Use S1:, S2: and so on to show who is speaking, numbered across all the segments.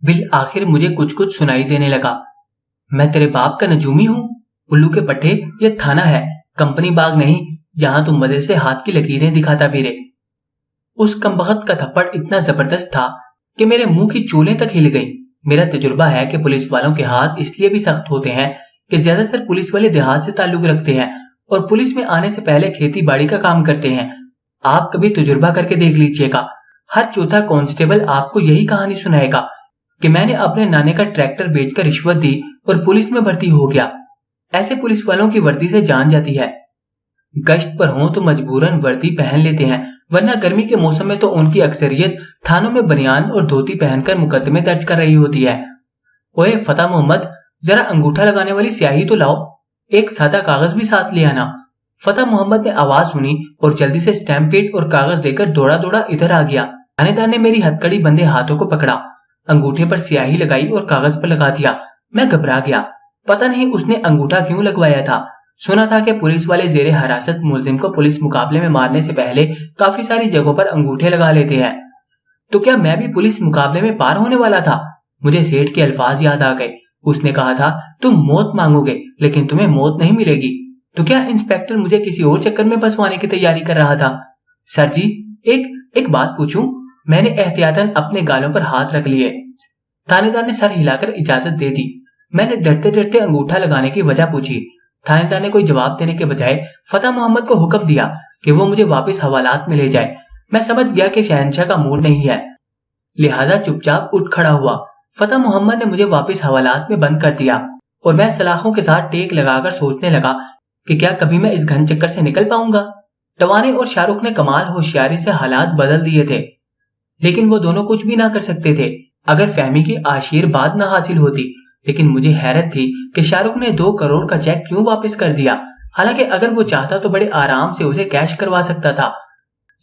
S1: بالآخر مجھے کچھ کچھ سنائی دینے لگا۔ میں تیرے باپ کا نجومی ہوں؟ الو کے پٹھے، یہ تھانہ ہے، کمپنی باغ نہیں جہاں تم مدد سے ہاتھ کی لکیریں دکھاتا پھرے۔ اس کمبخت کا تھپڑ اتنا زبردست تھا کہ میرے منہ کی چولیں تک ہل گئیں۔ میرا تجربہ ہے کہ پولیس والوں کے ہاتھ اس لیے بھی سخت ہوتے ہیں کہ زیادہ تر پولیس والے دیہات سے تعلق رکھتے ہیں اور پولیس میں آنے سے پہلے کھیتی باڑی کا کام کرتے ہیں۔ آپ کبھی تجربہ کر کے دیکھ لیجئے گا، ہر چوتھا کانسٹیبل آپ کو یہی کہانی سنائے گا کہ میں نے اپنے نانے کا ٹریکٹر بیچ کر رشوت دی اور پولیس میں بھرتی ہو گیا۔ ایسے پولیس والوں کی وردی سے جان جاتی ہے۔ گشت پر ہوں تو مجبوراً وردی پہن لیتے ہیں، ورنہ گرمی کے موسم میں تو ان کی اکثریت تھانوں میں بنیان اور دھوتی پہن کر مقدمے درج کر رہی ہوتی ہے۔ اوے فتح محمد، ذرا انگوٹھا لگانے والی سیاہی تو لاؤ، ایک سادہ کاغذ بھی ساتھ لے آنا۔ فتح محمد نے آواز سنی اور جلدی سے اسٹیمپ پیڈ اور کاغذ دے کر دوڑا دوڑا ادھر آ گیا۔ تھانے دار نے میری ہتھکڑی بندے ہاتھوں کو پکڑا، انگوٹھے پر سیاہی لگائی اور کاغذ پر لگا دیا۔ میں گھبرا گیا، پتہ نہیں اس نے انگوٹھا کیوں لگوایا تھا۔ سنا تھا کہ پولیس والے زیر حراست ملزم کو پولیس مقابلے میں مارنے سے پہلے کافی ساری جگہوں پر انگوٹھے لگا لیتے ہیں۔ تو کیا میں بھی پولیس مقابلے میں پار ہونے والا تھا؟ مجھے سیٹھ کے الفاظ یاد آ گئے۔ اس نے کہا تھا تم موت مانگو گے لیکن تمہیں موت نہیں ملے گی۔ تو کیا انسپیکٹر مجھے کسی اور چکر میں پھنسوانے کی تیاری کر رہا تھا؟ سر جی، ایک بات پوچھوں؟ میں نے احتیاطاً اپنے گالوں پر ہاتھ رکھ لیے۔ تھانے دار نے سر ہلا کر اجازت دے دی۔ میں نے ڈرتے ڈرتے انگوٹھا لگانے کی وجہ پوچھی۔ تھانے دار نے کوئی جواب دینے کے بجائے فتح محمد کو حکم دیا کہ وہ مجھے واپس حوالات میں لے جائے۔ میں سمجھ گیا کہ شہنشاہ کا موڈ نہیں ہے، لہذا چپ چاپ اٹھ کھڑا ہوا۔ فتح محمد نے مجھے واپس حوالات میں بند کر دیا اور میں سلاخوں کے ساتھ ٹیک لگا کر سوچنے لگا کہ کیا کبھی میں اس گھن چکر سے نکل پاؤں گا۔ ٹوانے اور شاہ رخ نے کمال ہوشیاری سے حالات بدل دیے تھے، لیکن وہ دونوں کچھ بھی نہ کر سکتے تھے اگر فہمی کی آشیرواد نہ حاصل ہوتی۔ لیکن مجھے حیرت تھی کہ شاہ رخ نے 2 کروڑ کا چیک کیوں واپس کر دیا، حالانکہ اگر وہ چاہتا تو بڑے آرام سے اسے کیش کروا سکتا تھا۔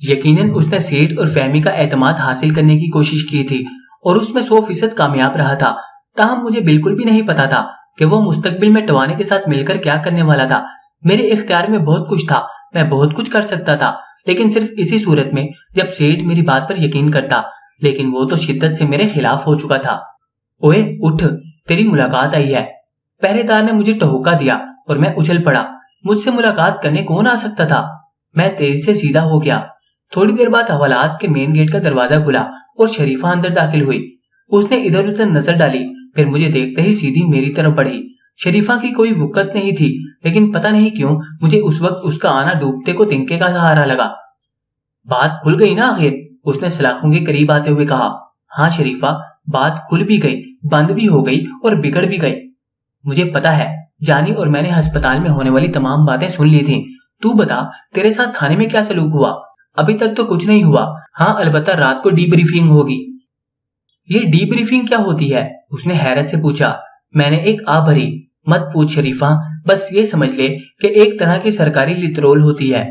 S1: یقیناً اس نے سیٹھ اور فہمی کا اعتماد حاصل کرنے کی کوشش کی تھی اور اس میں 100% کامیاب رہا تھا۔ تاہم مجھے بالکل بھی نہیں پتا تھا کہ وہ مستقبل میں ٹوانے کے ساتھ مل کر کیا کرنے والا تھا۔ میرے اختیار میں بہت کچھ تھا، میں بہت کچھ کر سکتا تھا، لیکن صرف اسی صورت میں جب سیٹھ میری بات پر یقین کرتا، لیکن وہ تو شدت سے میرے خلاف ہو چکا تھا۔ اوے اٹھ، تیری ملاقات آئی ہے۔ پہرے دار نے مجھے ٹہوکا دیا اور میں اچھل پڑا۔ مجھ سے ملاقات کرنے کون آ سکتا تھا؟ میں تیزی سے سیدھا ہو گیا۔ تھوڑی دیر بعد حوالات کے مین گیٹ کا دروازہ کھلا اور شریفہ اندر داخل ہوئی۔ اس نے ادھر ادھر نظر ڈالی، پھر مجھے دیکھتے ہی سیدھی میری طرف بڑھی۔ شریفہ کی کوئی وقت نہیں تھی، لیکن پتہ نہیں کیوں مجھے اس وقت اس کا آنا ڈوبتے کو تنکے کا سہارا لگا۔ بات کھل گئی نا آخر؟ اس نے سلاخوں کے قریب آتے ہوئے کہا۔ ہاں شریفہ، بات کھل بھی گئی، بند بھی ہو گئی اور بگڑ بھی گئی۔ مجھے پتا ہے، جانی اور میں نے ہسپتال میں ہونے والی تمام باتیں سن لی تھیں۔ تو بتا، تیرے ساتھ تھانے میں کیا سلوک ہوا؟ ابھی تک تو کچھ نہیں ہوا، ہاں البتہ رات کو ڈی بریفنگ ہوگی۔ یہ ڈی بریفنگ کیا ہوتی ہے؟ اس نے حیرت سے پوچھا۔ میں نے ایک آہ بھری۔ مت پوچھ شریفہ، بس یہ سمجھ لے کہ ایک طرح کی سرکاری لترول ہوتی ہے۔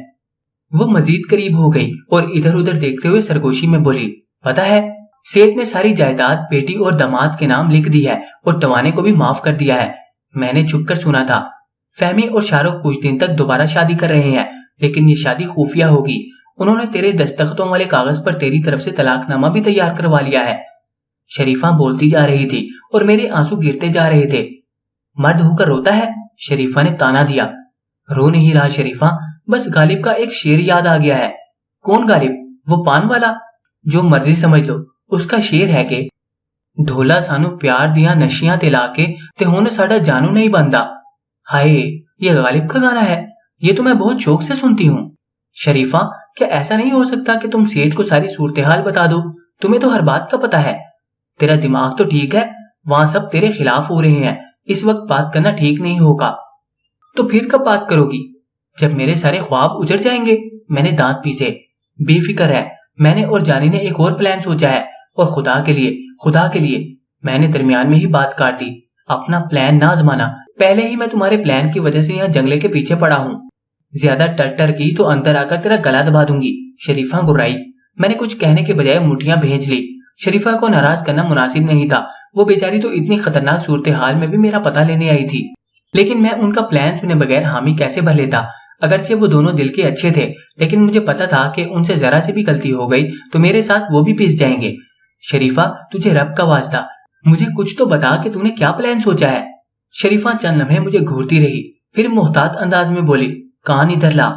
S1: وہ مزید قریب ہو گئی اور ادھر ادھر دیکھتے ہوئے سرگوشی میں بولی، پتا ہے، سیٹھ نے ساری جائیداد بیٹی اور داماد کے نام لکھ دی ہے اور ٹوانے کو بھی معاف کر دیا ہے۔ میں نے چھپ کر سنا تھا۔ فہمی اور شاہ رخ کچھ دن تک دوبارہ شادی کر رہے ہیں، لیکن یہ شادی خفیہ ہوگی۔ انہوں نے تیرے دستخطوں والے کاغذ پر تیری طرف سے طلاق نامہ بھی تیار کروا لیا ہے۔ شریفہ بولتی جا رہی تھی اور میرے آنسو گرتے جا رہے تھے۔ مرد ہو کر روتا ہے؟ شریفہ نے تانا دیا۔ رو نہیں رہا شریفہ، بس غالب کا ایک شعر یاد آ گیا ہے۔ کون غالب؟ وہ پان والا؟ جو مرضی سمجھ لو، اس کا شعر ہے کہ ڈھولا سانو پیار دیا نشیاں تلا کے تے ہن ساڈا جانو نہیں بندا۔ ہائے، یہ غالب کا گانا ہے، یہ تو میں بہت شوق سے سنتی ہوں۔ شریفہ، کیا ایسا نہیں ہو سکتا کہ تم سیٹھ کو ساری صورتحال بتا دو؟ تمہیں تو ہر بات کا پتہ ہے۔ تیرا دماغ تو ٹھیک ہے، وہاں سب تیرے خلاف ہو رہے ہیں، اس وقت بات کرنا ٹھیک نہیں ہوگا۔ تو پھر کب بات کرو گی؟ جب میرے سارے خواب اجڑ جائیں گے۔ میں نے دانت پیسے۔ بے فکر ہے، میں نے اور جانی نے ایک اور پلان سوچا ہے، اور خدا کے لیے میں نے درمیان میں ہی بات کاٹ دی۔ اپنا پلان نہ آزمانا، پہلے ہی میں تمہارے پلان کی وجہ سے یہاں جنگلے کے پیچھے پڑا ہوں۔ زیادہ ٹر کی تو اندر آ کر تیرا گلا دبا دوں گی۔ شریفہ گرائی۔ میں نے کچھ کہنے کے بجائے مٹھیاں بھیج لی۔ شریفہ کو ناراض کرنا مناسب نہیں تھا، وہ بیچاری تو اتنی خطرناک صورتحال میں بھی میرا پتہ لینے آئی تھی، لیکن میں ان کا پلان سنے بغیر حامی کیسے بھر لیتا؟ اگرچہ وہ دونوں دل کے اچھے تھے، لیکن مجھے پتا تھا کہ ان سے ذرا سی بھی غلطی ہو گئی تو میرے ساتھ وہ بھی پس جائیں گے۔ شریفہ، تجھے رب کا واسطہ، مجھے کچھ تو بتا کہ تو نے کیا پلان سوچا ہے؟ شریفہ چند لمحے مجھے گھورتی رہی، پھر محتاط انداز میں بولی، کان ادھر لا۔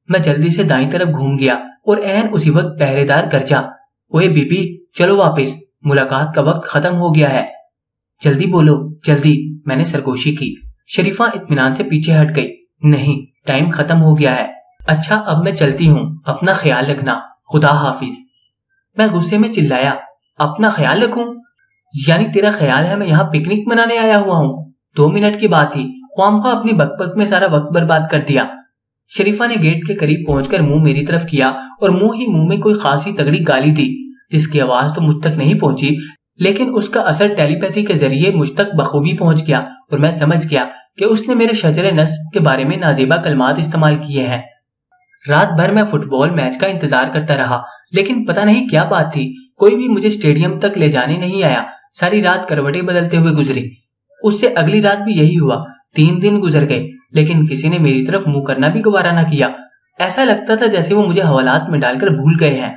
S1: میں جلدی سے دائیں طرف گھوم گیا اور عین اسی وقت پہرے دار گرجا، اوے بی بی چلو واپس، ملاقات کا وقت ختم ہو گیا ہے۔ جلدی بولو جلدی، میں نے سرگوشی کی۔ شریفہ اطمینان سے پیچھے ہٹ گئی، نہیں ٹائم ختم ہو گیا ہے۔ اچھا اب میں چلتی ہوں، اپنا خیال رکھنا، خدا حافظ۔ میں غصے میں چلایا، اپنا خیال رکھوں؟ یعنی تیرا خیال ہے میں یہاں پکنک منانے آیا ہوا ہوں؟ 2 منٹ کی بات تھی، خواہ اپنی بک بک میں سارا وقت برباد کر دیا۔ شریفہ نے گیٹ کے قریب پہنچ کر منہ میری طرف کیا اور منہ ہی منہ میں کوئی خاصی تگڑی گالی دی، جس کی آواز تو مجھ تک نہیں پہنچی، لیکن اس کا اثر ٹیلی پیتھی کے ذریعے مجھ تک بخوبی پہنچ گیا اور میں سمجھ گیا کہ اس نے میرے شجر نصب کے بارے میں نازیبا کلمات استعمال کیے ہیں۔ رات بھر میں فٹ بال میچ کا انتظار کرتا رہا، لیکن پتہ نہیں کیا بات تھی، کوئی بھی مجھے اسٹیڈیم تک لے جانے نہیں آیا۔ ساری رات کروٹیں بدلتے ہوئے گزری۔ اس سے اگلی رات بھی یہی ہوا۔ 3 دن گزر گئے، لیکن کسی نے میری طرف منہ کرنا بھی گوارا نہ کیا۔ ایسا لگتا تھا جیسے وہ مجھے حوالات میں ڈال کر بھول گئے ہیں۔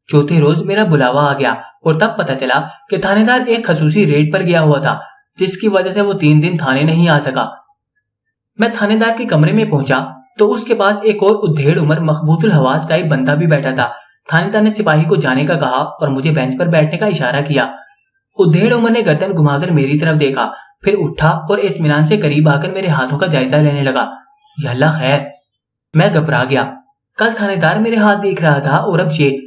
S1: چوتھے روز میرا بلاوا آ گیا اور تب پتہ چلا کہ تھانے دار ایک خصوصی ریڈ پر گیا ہوا تھا، جس کی وجہ سے وہ 3 دن تھانے نہیں آ سکا۔ میں تھانے دار کے کمرے میں پہنچا تو اس کے پاس ایک اور ادھیڑ عمر مخبوط الحواس ٹائپ بندہ بھی بیٹھا تھا۔ تھانے دار نے سپاہی کو جانے کا کہا اور مجھے بینچ پر بیٹھنے کا اشارہ کیا۔ ادھیڑ عمر نے گردن گھما کر میری طرف دیکھا، پھر اٹھا اور اطمینان سے قریب آ کر میرے ہاتھوں کا جائزہ لینے لگا۔ یا اللہ خیر! میں گھبرا گیا۔ کل تھانے دار میرے ہاتھ دیکھ رہا تھا اور اب یہ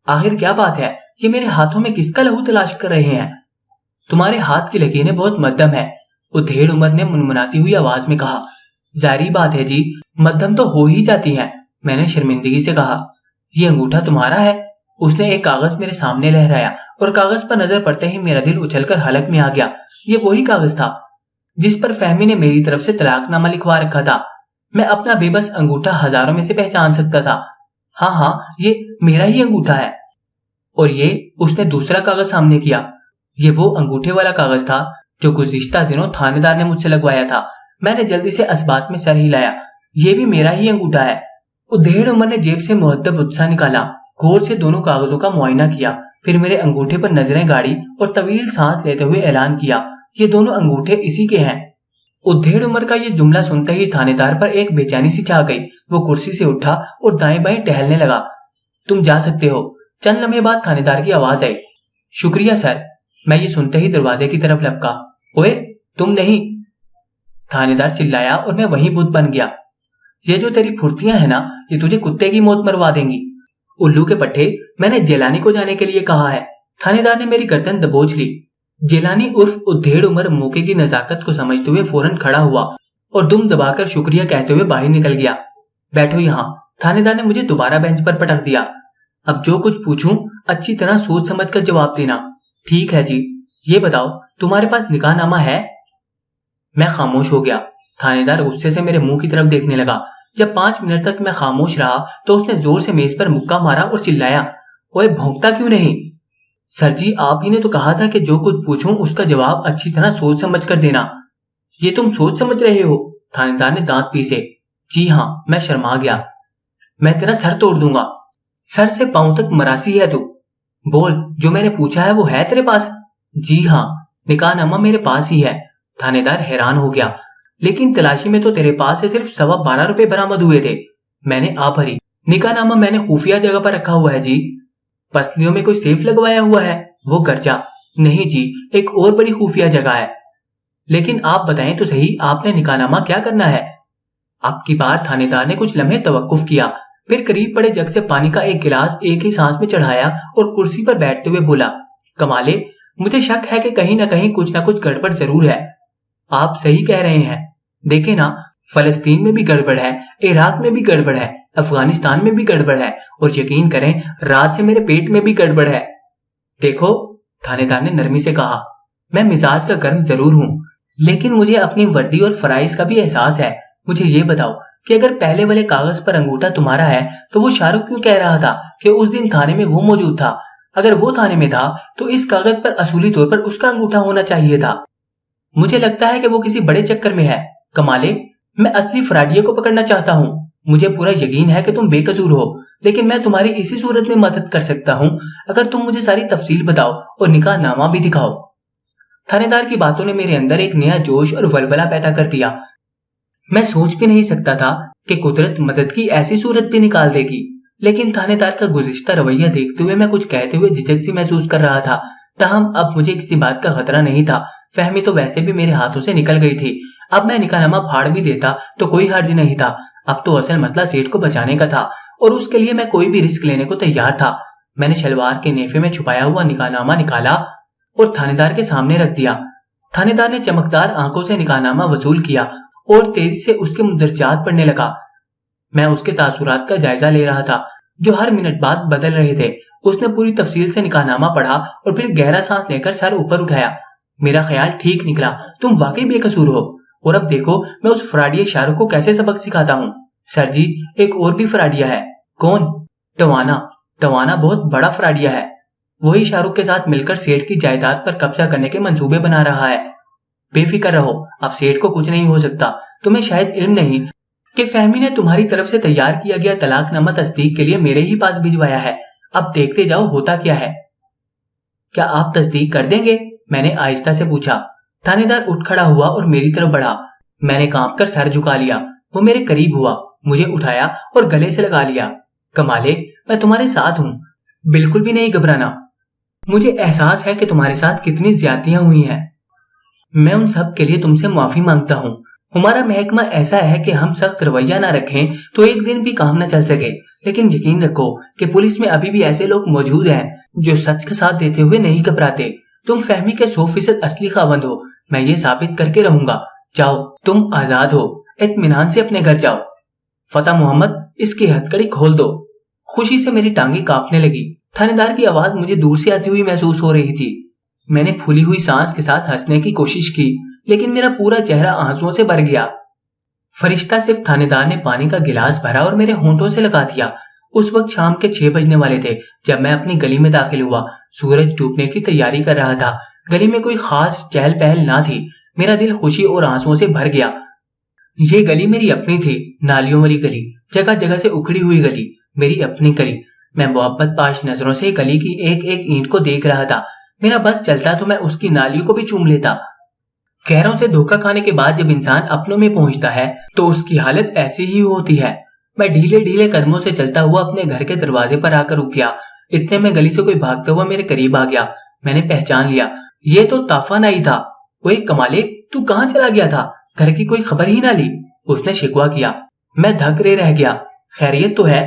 S1: آخر کیا بات ہے؟ یہ میرے ہاتھوں میں کس کا لہو تلاش کر رہے ہیں؟ تمہارے ہاتھ کی لکیریں بہت مدھم ہے، ادھیڑ عمر نے منمناتی ہوئی آواز میں کہا۔ ظاہری بات ہے جی، مدھم تو ہو ہی جاتی ہیں، میں نے شرمندگی سے کہا۔ یہ انگوٹھا تمہارا ہے؟ اس نے ایک کاغذ میرے سامنے لہرایا اور کاغذ پر نظر پڑتے ہی میرا دل اچھل کر حلق میں آ گیا۔ یہ وہی کاغذ تھا جس پر فہمی نے میری طرف سے طلاق نامہ لکھوا رکھا تھا۔ میں اپنا بے بس انگوٹھا ہزاروں میں سے پہچان سکتا تھا۔ ہاں یہ میرا ہی انگوٹھا ہے۔ اور یہ اس نے دوسرا کاغذ سامنے کیا۔ یہ وہ انگوٹھے والا کاغذ تھا جو گزشتہ دنوں تھانے دار نے مجھ سے لگوایا تھا۔ میں نے جلدی سے اسبات میں سر ہلایا۔ یہ بھی میرا ہی انگوٹھا ہے۔ ادھیڑ عمر نے جیب سے مہذب عدسہ نکالا، غور سے دونوں کاغذوں کا معائنہ کیا، پھر میرے انگوٹھے پر نظریں گاڑی اور طویل سانس لیتے ہوئے اعلان کیا، یہ دونوں انگوٹھے اسی کے ہیں۔ ادھیڑ عمر کا یہ جملہ سنتے ہی تھانے دار پر ایک بے چینی سی چھا گئی۔ وہ کرسی سے اٹھا اور دائیں بائیں ٹہلنے لگا۔ تم جا سکتے ہو۔ چند لمحے بعد تھانے دار کی آواز آئی، شکریہ سر۔ میں یہ سنتے ہی دروازے کی طرف لپکا۔ اوے تم نہیں! تھانے دار چلایا اور میں وہیں بت بن گیا۔ یہ جو تیری پھرتیاں ہیں نا، یہ تجھے کتے کی موت مروا دیں گی۔ الو کے پٹھے، میں نے جیلانی کو جانے کے لیے کہا ہے۔ تھانے دار نے میری گردن دبوچ لی۔ جیلانی عرف ادھیڑ عمر موقع کی نزاکت کو سمجھتے ہوئے فوراً کھڑا ہوا اور دم دبا کر شکریہ کہتے ہوئے باہر نکل گیا۔ بیٹھو یہاں، تھانے دار نے مجھے دوبارہ بینچ پر پٹک دیا۔ اب جو کچھ پوچھوں اچھی طرح سوچ سمجھ کر جواب دینا۔ ٹھیک ہے جی، یہ بتاؤ تمہارے پاس نکاح نامہ ہے؟ میں خاموش ہو گیا۔ تھانے دار غصے سے میرے منہ کی طرف دیکھنے لگا۔ جب 5 منٹ تک میں خاموش رہا تو اس نے زور سے میز پر مکہ مارا اور چلایا، اوے بھونکتا کیوں نہیں؟ سر جی، آپ ہی نے تو کہا تھا کہ جو کچھ پوچھوں اس کا جواب اچھی طرح سوچ سمجھ کر دینا۔ یہ تم سوچ سمجھ رہے ہو؟ تھانے دار نے دانت پیسے۔ جی ہاں، میں شرما گیا۔ میں تیرا سر توڑ دوں گا۔ سر سے پاؤں تک مراسی ہے تو۔ بول، جو میں نے پوچھا ہے وہ ہے تیرے پاس؟ جی ہاں، نکاح نامہ میرے پاس ہی ہے۔ تھانے دار حیران ہو گیا۔ لیکن تلاشی میں تو تیرے پاس سے صرف 12.25 روپے برآمد ہوئے تھے۔ میں نے آ بھری۔ نکاح نامہ میں نے خفیہ جگہ پر رکھا ہوا ہے جی۔ پسلیوں میں کوئی سیف لگوایا ہوا ہے؟ وہ گرجا۔ نہیں جی، ایک اور بڑی خفیہ جگہ ہے۔ لیکن آپ بتائیں تو صحیح، آپ نے نکاح نامہ کیا کرنا ہے؟ اب کی بار تھانے دار نے کچھ لمحے توقف کیا، پھر قریب پڑے جگ سے پانی کا ایک گلاس ایک ہی سانس میں چڑھایا اور کرسی پر بیٹھتے ہوئے بولا، کمالے، مجھے شک ہے کہ کہیں نہ کہیں کچھ نہ کچھ گڑبڑ ضرور ہے۔ آپ صحیح کہہ رہے ہیں۔ دیکھیں نا، فلسطین میں بھی گڑبڑ ہے، عراق میں بھی گڑبڑ ہے، افغانستان میں بھی گڑبڑ ہے، اور یقین کریں رات سے میرے پیٹ میں بھی گڑبڑ ہے۔ دیکھو، تھانے دار نے نرمی سے کہا، میں مزاج کا گرم ضرور ہوں، لیکن مجھے اپنی وردی اور فرائض کا بھی احساس ہے۔ مجھے یہ بتاؤ کہ اگر پہلے والے کاغذ پر انگوٹھا تمہارا ہے تو وہ شاہ رخ کیوں کہہ رہا تھا کہ اس دن تھانے میں وہ موجود تھا؟ اگر وہ تھانے میں تھا تو اس کاغذ پر اصولی طور پر اس کا انگوٹھا ہونا چاہیے تھا۔ مجھے لگتا ہے کہ وہ کسی بڑے چکر میں ہے۔ کمالے، میں اصلی فراڈیے کو پکڑنا چاہتا ہوں۔ مجھے پورا یقین ہے کہ تم بے قصور ہو، لیکن میں تمہاری اسی صورت میں مدد کر سکتا ہوں اگر تم مجھے ساری تفصیل بتاؤ اور نکاح نامہ بھی دکھاؤ۔ थाने दार की बातों ने मेरे अंदर एक नया जोश और वलवला पैदा कर दिया। मैं सोच भी नहीं सकता था कि कुदरत मदद की ऐसी सूरत भी निकाल देगी, लेकिन थानेदार का गुज़िश्ता रवैया देखते हुए मैं कुछ कहते हुए झिझक सी महसूस कर रहा था। ताहम अब मुझे किसी बात का खतरा नहीं था। फहमी तो वैसे भी मेरे हाथों से निकल गई थी। अब मैं निकाहनामा फाड़ भी देता तो कोई हर्ज नहीं था। अब तो असल मसला सेठ को बचाने का था और उसके लिए मैं कोई भी रिस्क लेने को तैयार था। मैंने शलवार के नेफे में छुपाया हुआ निकाहनामा निकाला और थानेदार के सामने रख दिया। थानेदार ने चमकदार आंखों से निकाहनामा वसूल किया और तेजी से उसके मुंदरजात पढ़ने लगा। मैं उसके तासुरात का जायजा ले रहा था जो हर मिनट बाद बदल रहे थे। उसने पूरी तफसील से निकाहनामा पढ़ा और फिर गहरा सांस लेकर सर ऊपर उठाया। मेरा ख्याल ठीक निकला, तुम वाकई बेकसूर हो। और अब देखो मैं उस फ्राडिया शाहरुख को कैसे सबक सिखाता हूँ। सर जी, एक और भी फ्राडिया है। कौन? टवाना। टवाना बहुत बड़ा फ्राडिया है। वही शाहरुख के साथ मिलकर सेठ की जायदाद पर कब्जा करने के मंसूबे बना रहा है। बेफिक्र रहो, अब सेठ को कुछ नहीं हो सकता। तुम्हें शायद इल्म नहीं कि फहमी ने तुम्हारी तरफ से तैयार किया गया तलाकनामा तस्दीक के लिए मेरे ही पास भिजवाया है। अब देखते जाओ होता क्या है। क्या आप तस्दीक कर देंगे? मैंने आहिस्ता से पूछा। थानेदार उठ खड़ा हुआ और मेरी तरफ बढ़ा। मैंने कांप कर सर झुका लिया। वो मेरे करीब हुआ, मुझे उठाया और गले से लगा लिया। कमाले, मैं तुम्हारे साथ हूँ, बिल्कुल भी नहीं घबराना। मुझे एहसास है कि तुम्हारे साथ कितनी ज्यादतियां हुई हैं। मैं उन सब के लिए तुमसे माफी मांगता हूँ। हमारा महकमा ऐसा है कि हम सख्त रवैया ना रखें तो एक दिन भी काम न चल सके। लेकिन यकीन रखो कि पुलिस में अभी भी ऐसे लोग मौजूद हैं जो सच का साथ देते हुए नहीं घबराते। तुम फहमी के 100% असली खावंद हो, मैं ये साबित करके रहूंगा। जाओ, तुम आजाद हो, इत्मीनान से अपने घर जाओ। फतेह मोहम्मद, इसकी हथकड़ी खोल दो। खुशी से मेरी टांगे कांपने लगी। थानेदार की आवाज मुझे दूर से आती हुई महसूस हो रही थी। मैंने फूली हुई सांस के साथ हंसने की कोशिश की, लेकिन मेरा पूरा चेहरा आंसुओं से भर गया। फरिश्ता सिर्फ थानेदार ने पानी का गिलास भरा और मेरे होंठों से लगा दिया। उस वक्त शाम के 6 बजने वाले थे जब मैं अपनी गली में दाखिल हुआ। सूरज डूबने की तैयारी कर रहा था। गली में कोई खास चहल पहल ना थी। मेरा दिल खुशी और आंसुओं से भर गया। ये गली मेरी अपनी थी, नालियों वाली गली, जगह जगह से उखड़ी हुई गली, मेरी अपनी गली। मैं मोहब्बत पाश नजरों से गली की एक एक ईंट को देख रहा था। मेरा बस चलता तो मैं उसकी नालियों को भी चूम लेता। गैरों से धोखा खाने के बाद जब इंसान अपनों में पहुंचता है तो उसकी हालत ऐसी ही होती है। मैं ढीले ढीले कदमों से चलता हुआ अपने घर के दरवाजे पर आकर रुक गया। इतने में गली से कोई भागता हुआ मेरे करीब आ गया। मैंने पहचान लिया, ये तो ताफा नहीं था। ओए कमाले, तू कहाँ चला गया था? घर की कोई खबर ही ना ली? उसने शिकवा किया। मैं धकरे रह गया। खैरियत तो है?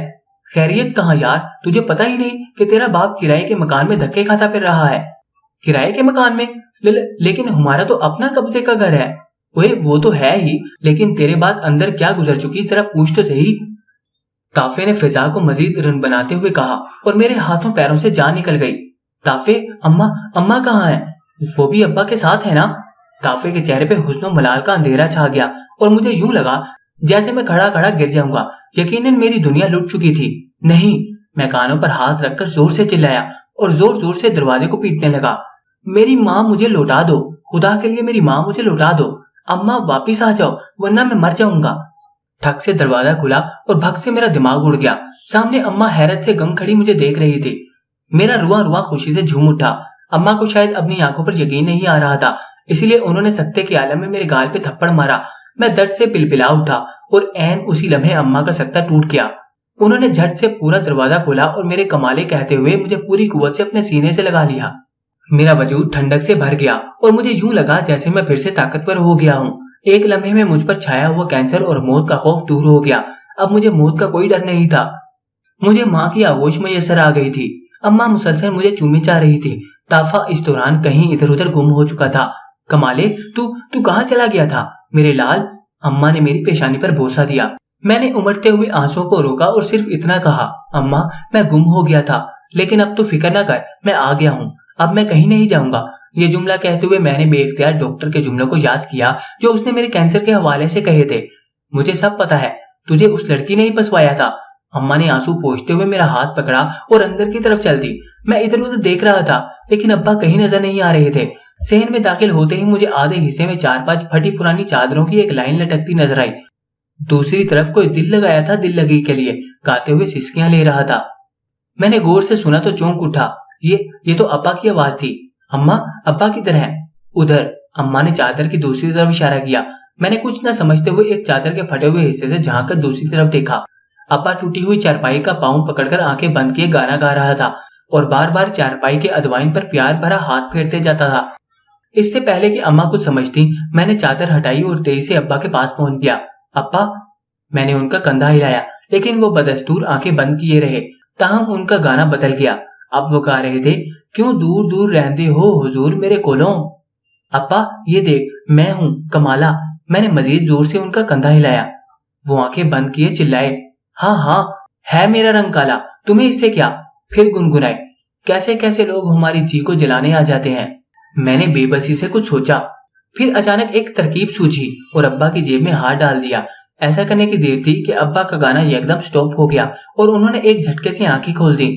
S1: खैरियत कहाँ यार, तुझे पता ही नहीं कि तेरा बाप किराए के मकान में धक्के खाता फिर रहा है। किराए के मकान में? लेकिन हमारा तो अपना कब्जे का घर है। ओए वो तो है ही, लेकिन तेरे बाद अंदर क्या गुजर चुकी जरा पूछ तो सही। ताफे ने फिजा को मजीद रन बनाते हुए कहा और मेरे हाथों पैरों से जान निकल गई। ताफे, अम्मा कहाँ है? वो भी अब्बा के साथ है ना? ताफे के चेहरे पे हुस्न और मलाल का अंधेरा छा गया और मुझे यूं लगा जैसे मैं खड़ा खड़ा गिर जाऊंगा। यकीनन मेरी दुनिया लुट चुकी थी। नहीं, मैं कानों पर हाथ रखकर जोर से चिल्लाया और जोर जोर से दरवाजे को पीटने लगा। मेरी माँ मुझे लौटा दो, खुदा के लिए मेरी माँ मुझे लौटा दो। अम्मा वापिस आ जाओ वरना मैं मर जाऊंगा। ठक से दरवाजा खुला और भग से मेरा दिमाग उड़ गया। सामने अम्मा हैरत से गंग खड़ी मुझे देख रही थी। मेरा रुआ रुआ खुशी से झूम उठा। अम्मा को शायद अपनी आंखों पर यकीन नहीं आ रहा था, इसीलिए उन्होंने सख्ते के आलम में मेरे गाल पे थप्पड़ मारा। मैं दर्द से पिलपिला उठा और ऐन उसी लम्हे अम्मा का सख्ता टूट गया। उन्होंने झट से पूरा दरवाजा खोला और मेरे कमाले कहते हुए मुझे पूरी कुव्वत से अपने सीने से लगा लिया। मेरा वजूद ठंडक से भर गया और मुझे यूं लगा जैसे मैं फिर से ताकतवर हो गया हूँ। एक लम्हे में मुझ पर छाया हुआ कैंसर और मौत का खौफ दूर हो गया। अब मुझे मौत का कोई डर नहीं था। मुझे माँ की आगोश मैसर आ गई थी। अम्मा मुसलसल मुझे चूमी चाह रही थी। ताफा इस दौरान कहीं इधर उधर गुम हो चुका था। कमाले, तू कहाँ चला गया था मेरे लाल? अम्मा ने मेरी पेशानी पर बोसा दिया। मैंने उमड़ते हुए आंसुओं को रोका और सिर्फ इतना कहा, अम्मा मैं गुम हो गया था, लेकिन अब तो फिक्र न कर, मैं आ गया हूँ। अब मैं कहीं नहीं जाऊंगा। ये जुमला कहते हुए मैंने बेइख्तियार डॉक्टर के जुमलों को याद किया जो उसने मेरे कैंसर के हवाले से कहे थे। मुझे सब पता है, तुझे उस लड़की ने ही फंसवाया था। अम्मा ने आंसू पोंछते हुए मेरा हाथ पकड़ा और अंदर की तरफ चल दी। मैं इधर उधर देख रहा था, लेकिन अब्बा कहीं नजर नहीं आ रहे थे। सहन में दाखिल होते ही मुझे आधे हिस्से में 4-5 फटी पुरानी चादरों की एक लाइन लटकती नजर आई। दूसरी तरफ कोई दिल लगाया था दिल लगी के लिए, गाते हुए सिसकियां ले रहा था। मैंने गौर से सुना तो चौंक उठा। ये तो अब्बा की आवाज थी। अम्मा, अब्बा किधर है? उधर अम्मा ने चादर की दूसरी तरफ इशारा किया। मैंने कुछ न समझते हुए एक चादर के फटे हुए हिस्से से झांककर दूसरी तरफ देखा। अब्बा टूटी हुई चारपाई का पाँव पकड़कर आंखें बंद किए गाना गा रहा था और बार बार चारपाई के अदवाइन पर प्यार भरा हाथ फेरते जाता था। इससे पहले कि अम्मा कुछ समझती, मैंने चादर हटाई और तेजी से अब्बा के पास पहुंच गया। अब्बा, मैंने उनका कंधा हिलाया, लेकिन वो बदस्तूर आंखें बंद किए रहे। ताहम उनका गाना बदल गया। अब वो गा रहे थे, क्यों दूर दूर रहते हो हुजूर मेरे कोलों। अब्बा, ये देख, मैं हूँ कमाला। मैंने मजीद जोर से उनका कंधा हिलाया। वो आंखें बंद किए चिल्लाए, हाँ हाँ, है मेरा रंग काला, तुम्हें इससे क्या। फिर गुनगुनाए, कैसे कैसे लोग हमारी जी को जलाने आ जाते हैं। मैंने बेबसी से कुछ सोचा, फिर अचानक एक तरकीब सूझी और अब्बा की जेब में हाथ डाल दिया। ऐसा करने की देर थी कि अब्बा का गाना एकदम स्टॉप हो गया और उन्होंने एक झटके से आंखें खोल दी।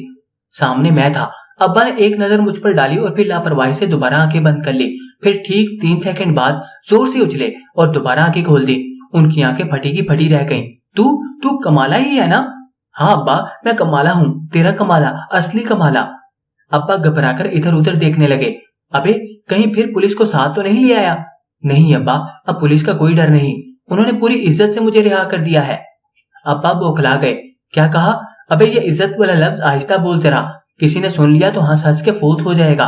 S1: सामने मैं था। अब्बा ने एक नजर मुझ पर डाली और फिर लापरवाही से दोबारा आंखें बंद कर ली। फिर ठीक 3 सेकंड बाद जोर से उछले और दोबारा आंखें खोल दी। उनकी आंखें फटी की फटी रह गईं। तू कमाला ही है ना? हाँ अब्बा, मैं कमाला हूँ, तेरा कमाला, असली कमाला। अब्बा घबराकर इधर उधर देखने लगे। अबे, कहीं फिर पुलिस को साथ तो नहीं ले आया? नहीं अब्बा, अब पुलिस का कोई डर नहीं, उन्होंने पूरी इज्जत से मुझे रिहा कर दिया है। अब्बा बौखला गए। क्या कहा? अबे, ये इज्जत वाला लफ्ज आहिस्ता बोल जरा, किसी ने सुन लिया तो हंस हंस के फोत हो जाएगा।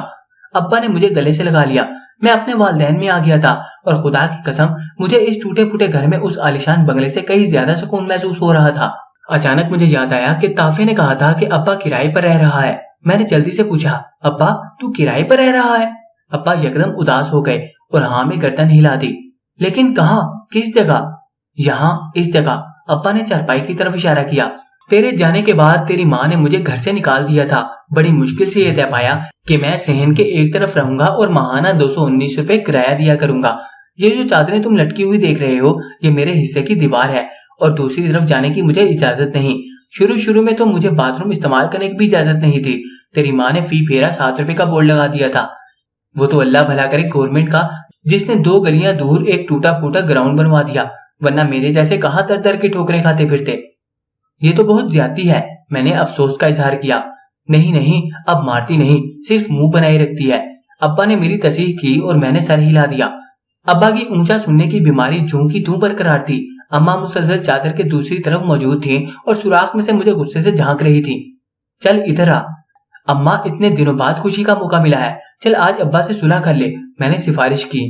S1: अब्बा ने मुझे गले से लगा लिया। मैं अपने वालिदैन में आ गया था और खुदा की कसम, मुझे इस टूटे फूटे घर में उस आलिशान बंगले से कहीं ज्यादा सुकून महसूस हो रहा था। अचानक मुझे याद आया कि ताफे ने कहा था कि अब्बा किराए पर रह रहा है। मैंने जल्दी से पूछा, अब्बा, तू किराए पर रह रहा है? अब्बा यकदम उदास हो गए और हाँ में गर्दन हिला दी। लेकिन कहाँ, किस जगह? यहाँ, इस जगह। अब्बा ने चारपाई की तरफ इशारा किया। तेरे जाने के बाद तेरी माँ ने मुझे घर से निकाल दिया था। बड़ी मुश्किल से ये तय पाया कि मैं सहन के एक तरफ रहूंगा और माहाना 219 रुपए किराया दिया करूंगा। ये जो चादरें तुम लटकी हुई देख रहे हो, ये मेरे हिस्से की दीवार है और दूसरी तरफ जाने की मुझे इजाजत नहीं। शुरू में तो मुझे बाथरूम इस्तेमाल करने की भी इजाजत नहीं थी। तेरी माँ ने फी फेरा 7 रुपए का बोर्ड लगा दिया था। वो तो अल्लाह भला करे गवर्नमेंट का, जिसने 2 गलियां दूर एक टूटा फूटा ग्राउंड बनवा दिया, वरना मेरे जैसे कहाँ दर दर के ठोकरें खाते फिरते। ये तो बहुत ज्यादती है, मैंने अफसोस का इजहार किया। नहीं, अब मारती नहीं, सिर्फ मुंह बनाए रखती है। अब्बा ने मेरी तस्दीक की और मैंने सर हिला दिया। अब्बा की ऊंचा सुनने की बीमारी जूं की तूं बरकरार थी। अम्मा मुसलसल चादर के दूसरी तरफ मौजूद थी और सुराख में से मुझे गुस्से से झांक रही थी। चल इधर आ अम्मा, इतने दिनों बाद खुशी का मौका मिला है, चल आज अब्बा से सुलह कर ले, मैंने सिफारिश की।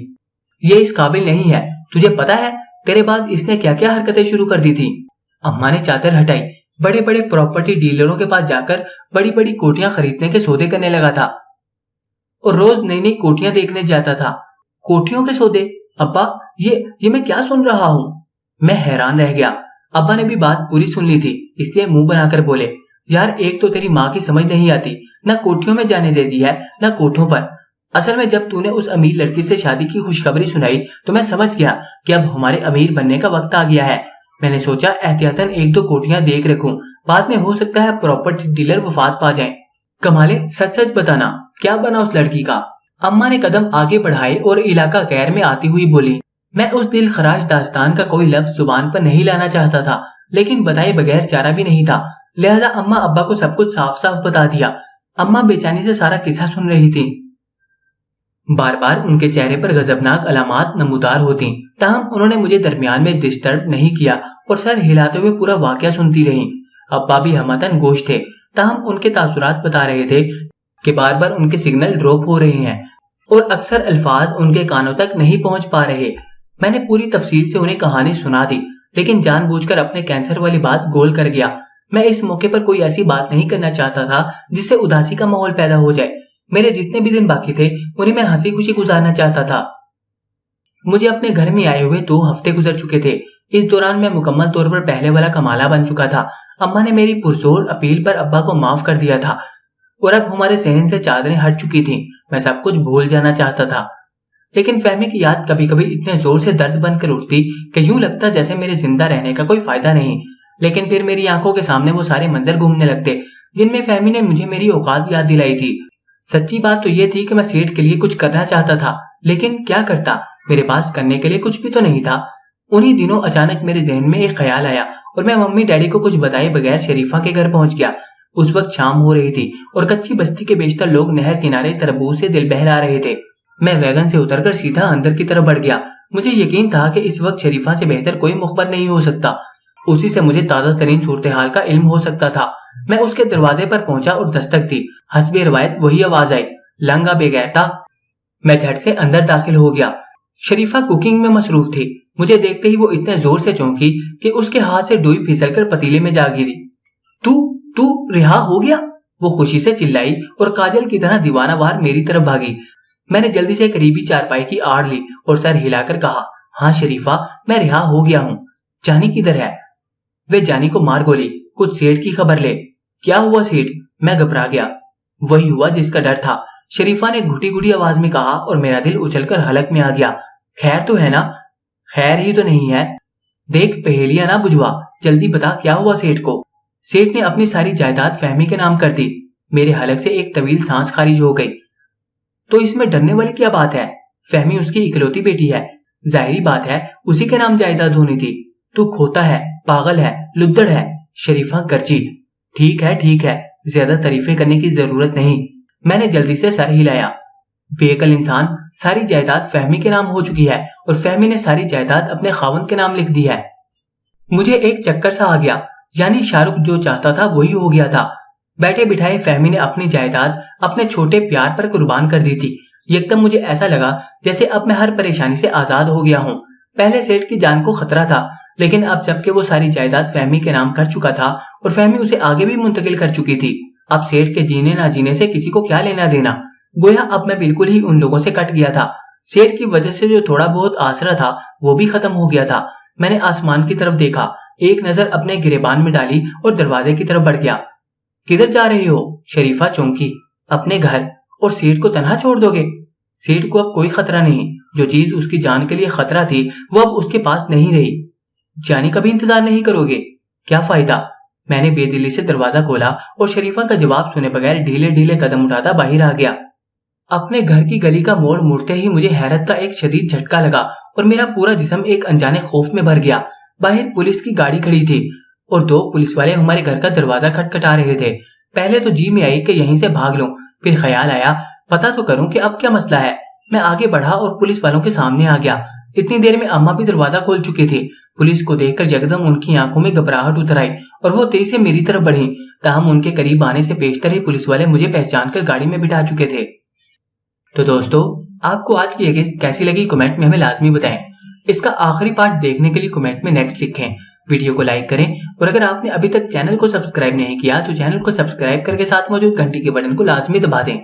S1: ये इस काबिल नहीं है, तुझे पता है तेरे बाद इसने क्या क्या हरकतें शुरू कर दी थी। अम्मा ने चादर हटाई। बड़े बड़े प्रॉपर्टी डीलरों के पास जाकर बड़ी बड़ी कोठियां खरीदने के सौदे करने लगा था और रोज नई नई कोठियां देखने जाता था। कोठियों के सौदे? अब्बा, ये मैं क्या सुन रहा हूँ? मैं हैरान रह गया। अब्बा ने भी बात पूरी सुन ली थी, इसलिए मुंह बनाकर बोले, यार एक तो तेरी माँ की समझ नहीं आती, न कोठियों में जाने देती है न कोठों पर। असल में जब तूने उस अमीर लड़की से शादी की खुशखबरी सुनाई तो मैं समझ गया कि अब हमारे अमीर बनने का वक्त आ गया है। मैंने सोचा एहतियातन 1-2 कोठियां देख रखूं, बाद में हो सकता है प्रॉपर्टी डीलर वफात पा जाएं। कमाले, सच सच बताना, क्या बना उस लड़की का? अम्मा ने कदम आगे बढ़ाए और इलाका गैर में आती हुई बोली। मैं उस दिल खराज दास्तान का कोई लफ्ज जुबान पर नहीं लाना चाहता था, लेकिन बताए बगैर चारा भी नहीं था, लिहाजा अम्मा अब्बा को सब कुछ साफ साफ बता दिया। अम्मा बेचैनी से सारा किस्सा सुन रही थी। बार बार उनके चेहरे पर गजबनाक अलामात नमूदार होती, ताहम उन्होंने मुझे दरमियान में डिस्टर्ब नहीं किया और सर हिलाते हुए पूरा वाकया सुनती रहीं। अब्बा भी हमतन गोश थे, ताहम उनके तासुरात बता रहे थे कि बार बार उनके सिग्नल ड्रॉप हो रहे हैं और अक्सर अल्फाज उनके कानों तक नहीं पहुंच पा रहे। मैंने पूरी तफसील से उन्हें कहानी सुना दी, लेकिन जानबूझकर अपने कैंसर वाली बात गोल कर गया। मैं इस मौके पर कोई ऐसी बात नहीं करना चाहता था जिससे उदासी का माहौल पैदा हो जाए। मेरे जितने भी दिन बाकी थे उन्हें मैं हंसी खुशी गुजारना चाहता था। मुझे अपने घर में आए हुए 2 हफ्ते गुजर चुके थे। इस दौरान मैं मुकम्मल तौर पर पहले वाला कमाला बन चुका था। अम्मा ने मेरी पुरजोर अपील पर अब्बा को माफ कर दिया था और अब हमारे सहन से चादरें हट चुकी थीं। मैं सब कुछ भूल जाना चाहता था, लेकिन फहमी की याद कभी कभी इतने जोर से दर्द बनकर उठती कि यूं लगता जैसे मेरे जिंदा रहने का कोई फायदा नहीं। लेकिन फिर मेरी आंखों के सामने वो सारे मंजर घूमने लगते जिनमें फहमी ने मुझे मेरी औकात याद दिलाई थी। सच्ची बात तो ये थी कि मैं सेठ के लिए कुछ करना चाहता था, लेकिन क्या करता, मेरे पास करने के लिए कुछ भी तो नहीं था। उन्हीं दिनों अचानक मेरे जहन में एक ख्याल आया और मैं मम्मी डैडी को कुछ बताए बगैर शरीफा के घर पहुंच गया। उस वक्त शाम हो रही थी और कच्ची बस्ती के बेशतर लोग नहर किनारे तरबूज से दिल बहला रहे थे। मैं वैगन से उतरकर सीधा अंदर की तरफ बढ़ गया। मुझे यकीन था कि इस वक्त शरीफा से बेहतर कोई मुखबर नहीं हो सकता। उसी से मुझे ताज़ा तरीन सूरत हाल का इल्म हो सकता था। मैं उसके दरवाजे पर पहुंचा और दस्तक दी। हस्बे रिवायत वही आवाज आई, लंगा बेगैरता। मैं झट से अंदर दाखिल हो गया। शरीफा कुकिंग में मसरूफ थी। मुझे देखते ही वो इतने जोर से चौंकी कि उसके हाथ से डोई फिसलकर पतीले में जा गिरी। तू तू रिहा हो गया? वो खुशी से चिल्लाई और काजल की तरह दीवानावार मेरी तरफ भागी। मैंने जल्दी से करीबी चारपाई की आड़ ली और सर हिलाकर कहा, हाँ शरीफा, मैं रिहा हो गया हूँ। जानी किधर है? वे जानी को मार गोली। कुछ सेठ की खबर ले। क्या हुआ सेठ? मैं घबरा गया। वही हुआ जिसका डर था, शरीफा ने घुटी घुटी आवाज में कहा और मेरा दिल उछलकर हलक में आ गया। खैर तो है ना? खैर ही तो नहीं है। देख पहेलियां ना बुझवा, जल्दी बता क्या हुआ सेठ को। सेठ ने अपनी सारी जायदाद फहमी के नाम कर दी। मेरे हलक से एक तवील सांस खारिज हो गई। तो इसमें डरने वाली क्या बात है? फहमी उसकी इकलौती बेटी है, जाहिरी बात है उसी के नाम जायदाद होनी थी। तू खोता है, पागल है, लुद्दड़ है। शरीफा गर्जी। ठीक है, ज्यादा तारीफें करने की जरूरत नहीं। मैंने जल्दी से सर हिलाया। बेअकल इंसान, सारी जायदाद फहमी के नाम हो चुकी है और फहमी ने सारी जायदाद अपने खावंद के नाम लिख दी है। मुझे एक चक्कर सा आ गया, यानी शाहरुख जो चाहता था वही हो गया था। बैठे बिठाए फहमी ने अपनी जायदाद अपने छोटे प्यार पर कुर्बान कर दी थी। एकदम मुझे ऐसा लगा जैसे अब मैं हर परेशानी से आजाद हो गया हूँ। पहले सेठ की जान को खतरा था, लेकिन अब जबकि वो सारी जायदाद फहमी के नाम कर चुका था और फहमी उसे आगे भी मुंतकिल कर चुकी थी, अब सेठ के जीने ना जीने से किसी को क्या लेना देना। गोया अब मैं बिल्कुल ही उन लोगों से कट गया था। सेठ की वजह से जो थोड़ा बहुत आसरा था वो भी खत्म हो गया था। मैंने आसमान की तरफ देखा, एक नजर अपने गिरेबान में डाली और दरवाजे की तरफ बढ़ गया। किधर जा रही हो? शरीफा चौंकी। अपने घर। और सेठ को तन्हा छोड़ दोगे? सेठ को अब कोई खतरा नहीं। जो चीज उसकी जान के लिए खतरा थी वो अब उसके पास नहीं रही। जानी का भी इंतजार नहीं करोगे? क्या फायदा? मैंने बेदिली से दरवाजा खोला और शरीफा का जवाब सुने बगैर ढीले ढीले कदम उठाता बाहर आ गया। अपने घर की गली का मोड़ मुड़ते ही मुझे हैरत का एक शदीद झटका लगा और मेरा पूरा जिस्म एक अनजाने खौफ में भर गया। बाहर पुलिस की गाड़ी खड़ी थी और 2 पुलिस वाले हमारे घर का दरवाजा खटखटा रहे थे। पहले तो जी में आई कि यहीं से भाग लूं, फिर ख्याल आया पता तो करूं कि अब क्या मसला है। मैं आगे बढ़ा और पुलिस वालों के सामने आ गया। इतनी देर में अम्मा भी दरवाजा खोल चुकी थी। पुलिस को देखकर यकदम उनकी आंखों में घबराहट उतर आई और वो तेजी से मेरी तरफ बढ़ी। ताहम उनके करीब आने से पेशतर ही पुलिस वाले मुझे पहचान कर गाड़ी में बिठा चुके थे। तो दोस्तों, आपको आज की ये किस्त कैसी लगी कमेंट में हमें लाजमी बताएं। इसका आखिरी पार्ट देखने के लिए कमेंट में नेक्स्ट लिखें। वीडियो को लाइक करें और अगर आपने अभी तक चैनल को सब्सक्राइब नहीं किया तो चैनल को सब्सक्राइब करके साथ मौजूद घंटी के बटन को लाजमी दबा दें।